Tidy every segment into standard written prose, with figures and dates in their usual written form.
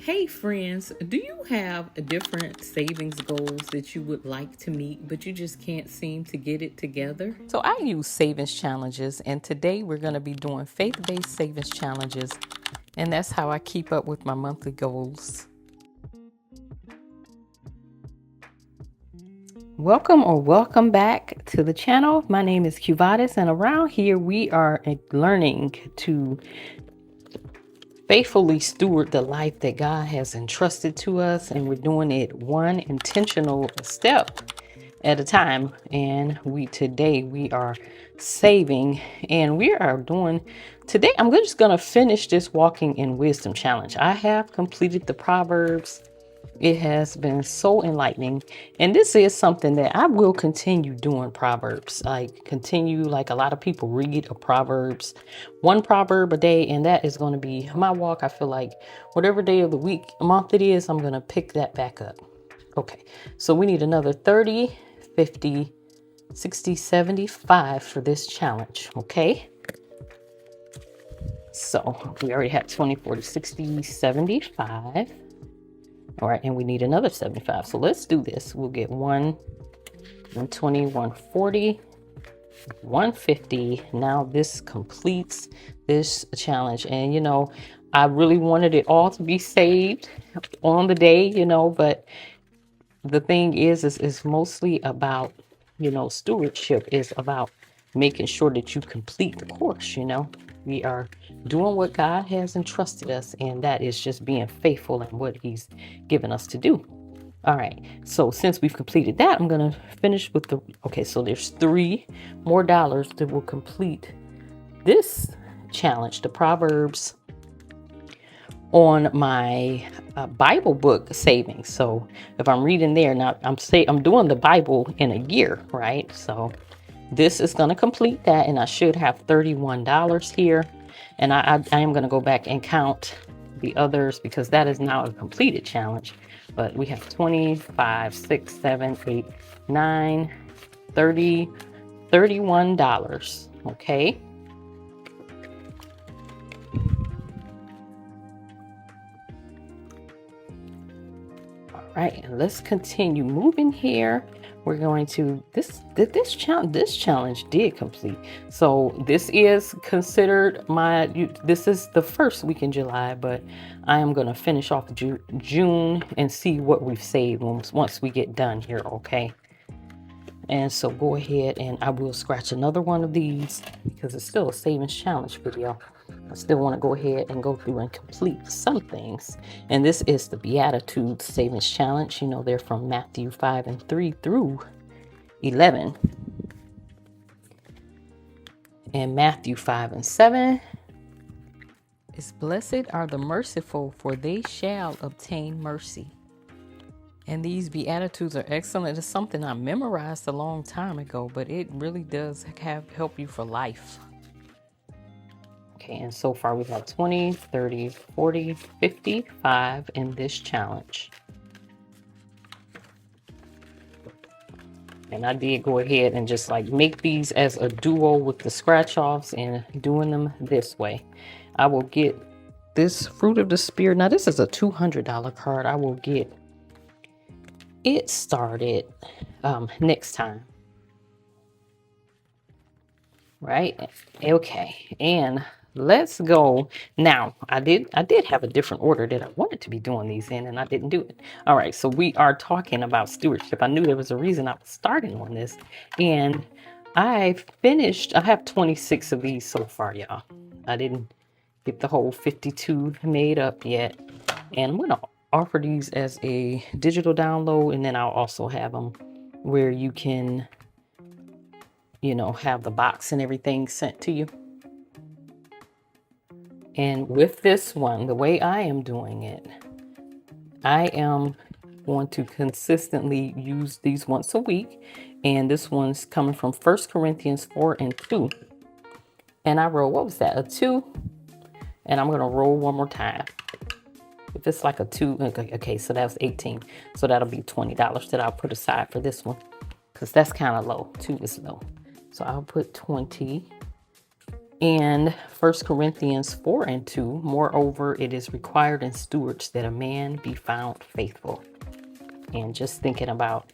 Hey friends, do you have different savings goals that you would like to meet, but you just can't seem to get it together? So I use savings challenges, and today we're going to be doing faith-based savings challenges, and that's how I keep up with my monthly goals. Welcome back to the channel. My name is Cuvatis, and around here we are learning to faithfully steward the life that God has entrusted to us, and we're doing it one intentional step at a time. And today we are saving, and we are doing today. I'm just going to finish this walking in wisdom challenge. I have completed the Proverbs. It has been so enlightening. And this is something that I will continue doing Proverbs. Like a lot of people read a Proverbs, one proverb a day, and that is going to be my walk. I feel like whatever day of the week, month it is, I'm going to pick that back up. Okay, so we need another 30, 50, 60, 75 for this challenge. Okay. So we already had 20, 40, 60, 75. All right, and we need another 75. So let's do this. We'll get 120, 140, 150. Now this completes this challenge. And, I really wanted it all to be saved on the day, but the thing is mostly about, stewardship is about making sure that you complete the course. We are doing what God has entrusted us, and that is just being faithful in what He's given us to do. All right, so since we've completed that, I'm going to finish with so there's $3 more that will complete this challenge, the Proverbs, on my Bible book savings. So if I'm reading there now, I'm doing the Bible in a year, right? So this is going to complete that, and I should have $31 here. And I am going to go back and count the others because that is now a completed challenge. But we have 25, 6, 7, 8, 9, 30, $31. Okay. All right, and let's continue moving here. We're going to this challenge did complete. So this is considered this is the first week in July, but I am going to finish off June and see what we've saved once we get done here. Okay. And so go ahead and I will scratch another one of these because it's still a savings challenge video. I still want to go ahead and go through and complete some things. And this is the Beatitudes savings challenge. They're from Matthew 5:3 through 11. And Matthew 5:7 is blessed are the merciful, for they shall obtain mercy. And these Beatitudes are excellent. It's something I memorized a long time ago, but it really does help you for life. Okay, and so far we have 20, 30, 40, 55 in this challenge. And I did go ahead and just make these as a duo with the scratch offs and doing them this way. I will get this Fruit of the Spirit. Now this is a $200 card. I will get it started next time. Right? Okay. And let's go. Now, I did have a different order that I wanted to be doing these in, and I didn't do it. All right. So we are talking about stewardship. I knew there was a reason I was starting on this, and I have 26 of these so far, y'all. I didn't get the whole 52 made up yet. And I'm going to offer these as a digital download, and then I'll also have them where you can, have the box and everything sent to you. And with this one, the way I am doing it, I am going to consistently use these once a week. And this one's coming from 1 Corinthians 4:2. And I roll, what was that? A 2. And I'm going to roll one more time. If it's like a 2, okay, so that was 18. So that'll be $20 that I'll put aside for this one, because that's kind of low. 2 is low. So I'll put 20 And 1 Corinthians 4:2, moreover, it is required in stewards that a man be found faithful. And just thinking about,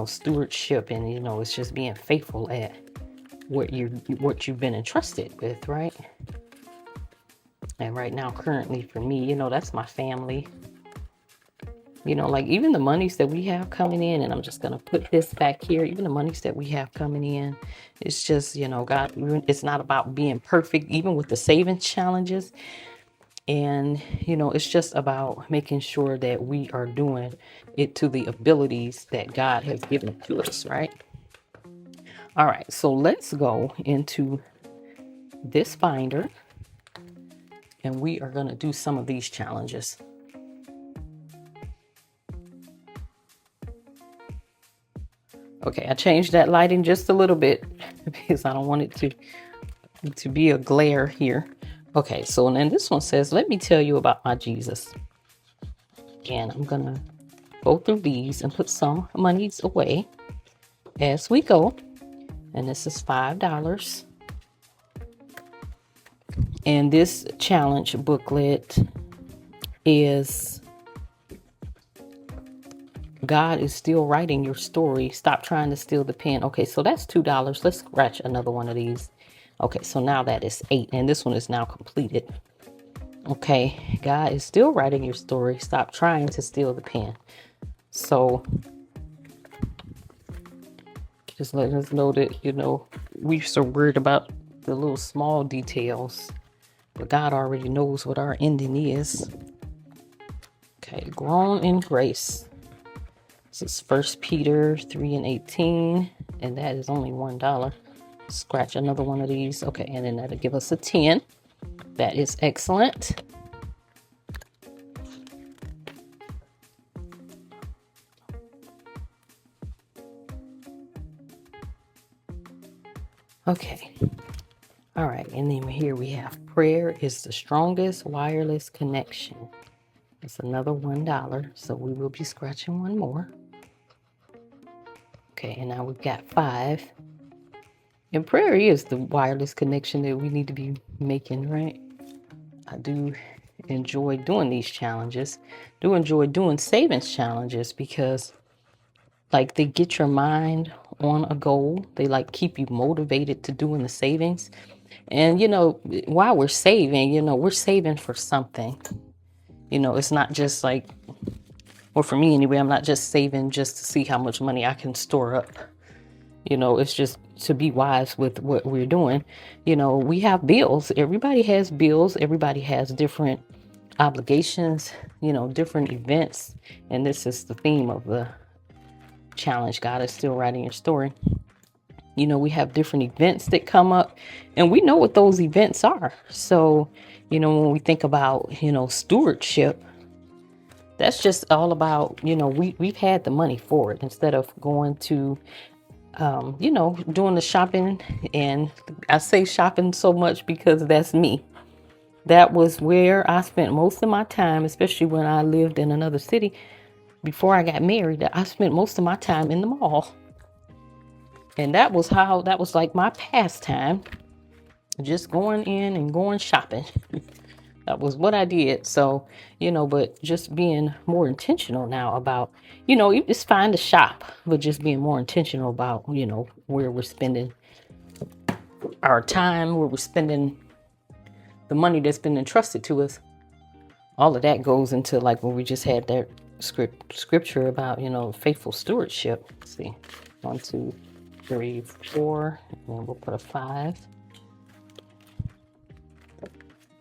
stewardship, and, it's just being faithful at what you've been entrusted with, right? And right now, currently for me, that's my family. Like even the monies that we have coming in, and I'm just going to put this back here, even the monies that we have coming in, it's just, God, it's not about being perfect, even with the savings challenges. And, it's just about making sure that we are doing it to the abilities that God has given to us, right? All right, so let's go into this binder, and we are going to do some of these challenges. Okay, I changed that lighting just a little bit because I don't want it to be a glare here. Okay, so then this one says, let me tell you about my Jesus. And I'm going to go through these and put some monies away as we go. And this is $5. And this challenge booklet is God is still writing your story. Stop trying to steal the pen. Okay, so that's $2. Let's scratch another one of these. Okay, so now that is 8, and this one is now completed. Okay, God is still writing your story. Stop trying to steal the pen. So just letting us know that, we're so worried about the little small details, but God already knows what our ending is. Okay, grown in grace. This is 1 Peter 3:18, and that is only $1. Scratch another one of these. Okay, and then that'll give us a 10. That is excellent. Okay. All right, and then here we have prayer is the strongest wireless connection. It's another $1, so we will be scratching one more. Okay, and now we've got 5. And prayer is the wireless connection that we need to be making, right? I do enjoy doing these challenges. Do enjoy doing savings challenges because, like, they get your mind on a goal. They, like, keep you motivated to doing the savings. And, while we're saving, we're saving for something. It's not just like, or for me anyway, I'm not just saving just to see how much money I can store up. It's just to be wise with what we're doing. We have bills. Everybody has bills. Everybody has different obligations, different events. And this is the theme of the challenge. God is still writing your story. We have different events that come up, and we know what those events are. So, when we think about, stewardship, that's just all about, we've had the money for it instead of going to, doing the shopping. And I say shopping so much because that's me. That was where I spent most of my time, especially when I lived in another city before I got married. I spent most of my time in the mall. And that was like my pastime, just going in and going shopping. That was what I did. So, but just being more intentional now about, it's fine to shop, but just being more intentional about, where we're spending our time, where we're spending the money that's been entrusted to us. All of that goes into, like, when we just had that scripture about, faithful stewardship. Let's see, 1, 2, 3, 4, and we'll put a 5.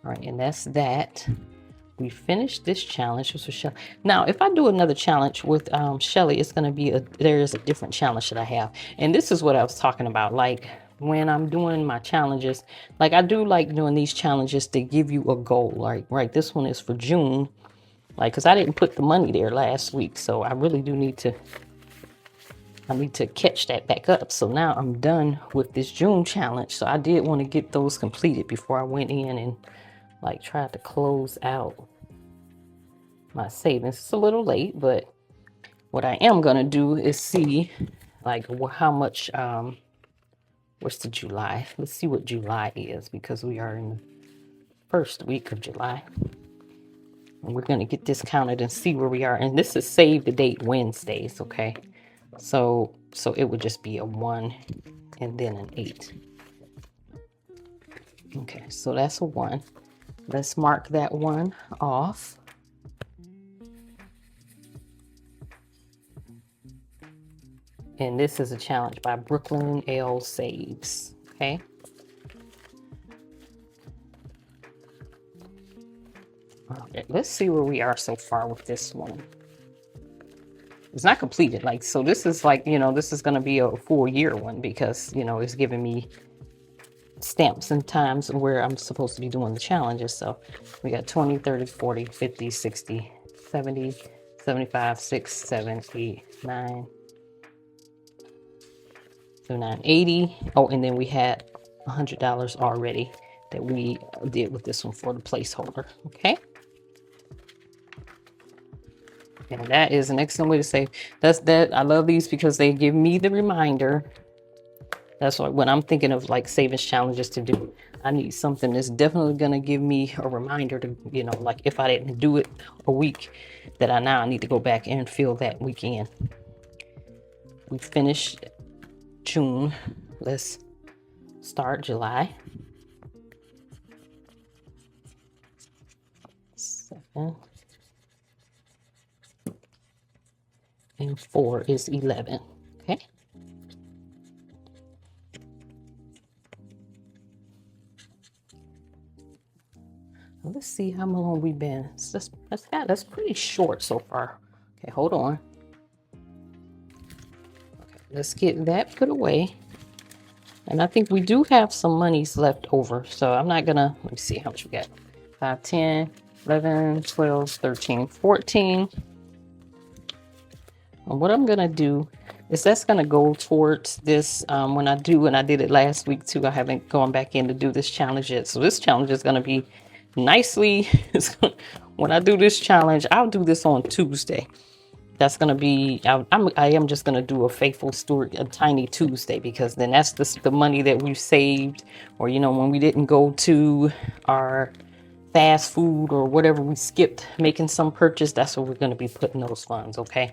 All right, and that's that. We finished this challenge with Shelly. Now, if I do another challenge with Shelly, it's going to be there is a different challenge that I have. And this is what I was talking about. Like, when I'm doing my challenges, like, I do like doing these challenges to give you a goal. Like, right, this one is for June. Like, because I didn't put the money there last week. So I really do need to catch that back up. So now I'm done with this June challenge. So I did want to get those completed before I went in and, like, tried to close out my savings. It's a little late, but what I am going to do is see, like, how much, what's the July? Let's see what July is, because we are in the first week of July. And we're going to get this counted and see where we are. And this is save the date Wednesdays, okay? So it would just be a 1 and then an 8. Okay, so that's a 1. Let's mark that 1 off. And this is a challenge by Brooklyn L. Saves. Okay. Okay, let's see where we are so far with this one. It's not completed. Like, so this is like, this is going to be a full year one, because, it's giving me stamps and times where I'm supposed to be doing the challenges. So we got 20, 30, 40, 50, 60, 70, 75, 6, 7, 8, 9. So 980. Oh, and then we had $100 already that we did with this one for the placeholder. Okay. And that is an excellent way to save. I love these because they give me the reminder. That's why when I'm thinking of like savings challenges to do, I need something that's definitely going to give me a reminder to, like if I didn't do it a week, that I need to go back and fill that weekend. We finished June. Let's start July. 7 and 4 is 11. Okay. Let's see how long we've been. That's pretty short so far. Okay, hold on. Okay, let's get that put away. And I think we do have some monies left over. So I'm not gonna, let me see how much we got. 5, 10, 11, 12, 13, 14. And what I'm gonna do is that's gonna go towards this. When I did it last week too, I haven't gone back in to do this challenge yet. So this challenge is gonna be nicely. When I do this challenge, I'll do this on Tuesday. That's gonna be, I am just gonna do a faithful steward, a tiny Tuesday, because then that's the money that we've saved, or when we didn't go to our fast food or whatever, we skipped making some purchase. That's where we're gonna be putting those funds. Okay.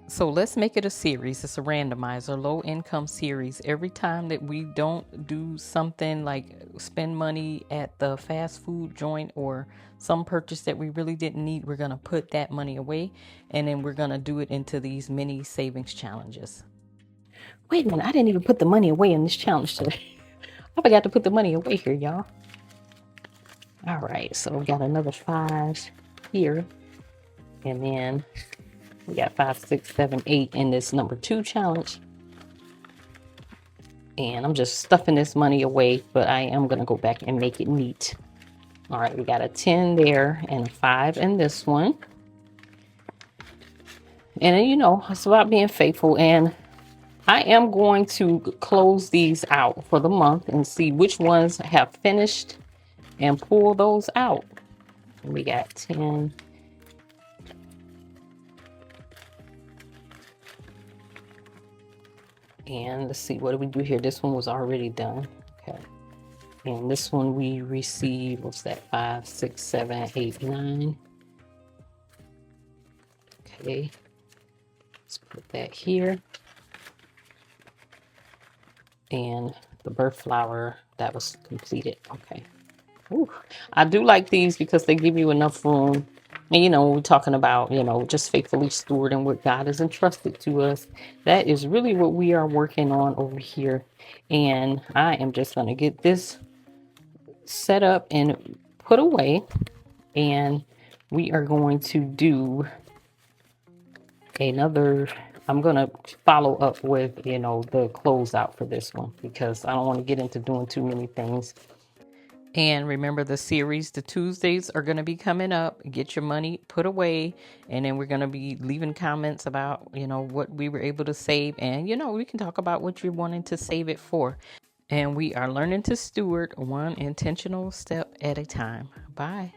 So let's make it a series. It's a randomizer, low income series. Every time that we don't do something like spend money at the fast food joint or some purchase that we really didn't need, we're going to put that money away, and then we're going to do it into these mini savings challenges. Wait a minute, I didn't even put the money away in this challenge today. I forgot to put the money away here, y'all. All right, so we got another 5 here, and then we got 5, 6, 7, 8 in this number 2 challenge. And I'm just stuffing this money away, but I am going to go back and make it neat. All right, we got a 10 there and a 5 in this one. And it's about being faithful. And I am going to close these out for the month and see which ones have finished and pull those out. We got 10. And let's see, what do we do here? This one was already done. Okay. And this one we received, what's that? 5, 6, 7, 8, 9. Okay. Let's put that here. And the birth flower, that was completed. Okay. Ooh. I do like these because they give you enough room. And, we're talking about, just faithfully stewarding what God has entrusted to us. That is really what we are working on over here. And I am just going to get this set up and put away. And we are going to do another, I'm going to follow up with, the closeout for this one, because I don't want to get into doing too many things. And remember, the series, the Tuesdays are going to be coming up. Get your money put away. And then we're going to be leaving comments about, what we were able to save. And, we can talk about what you're wanting to save it for. And we are learning to steward one intentional step at a time. Bye.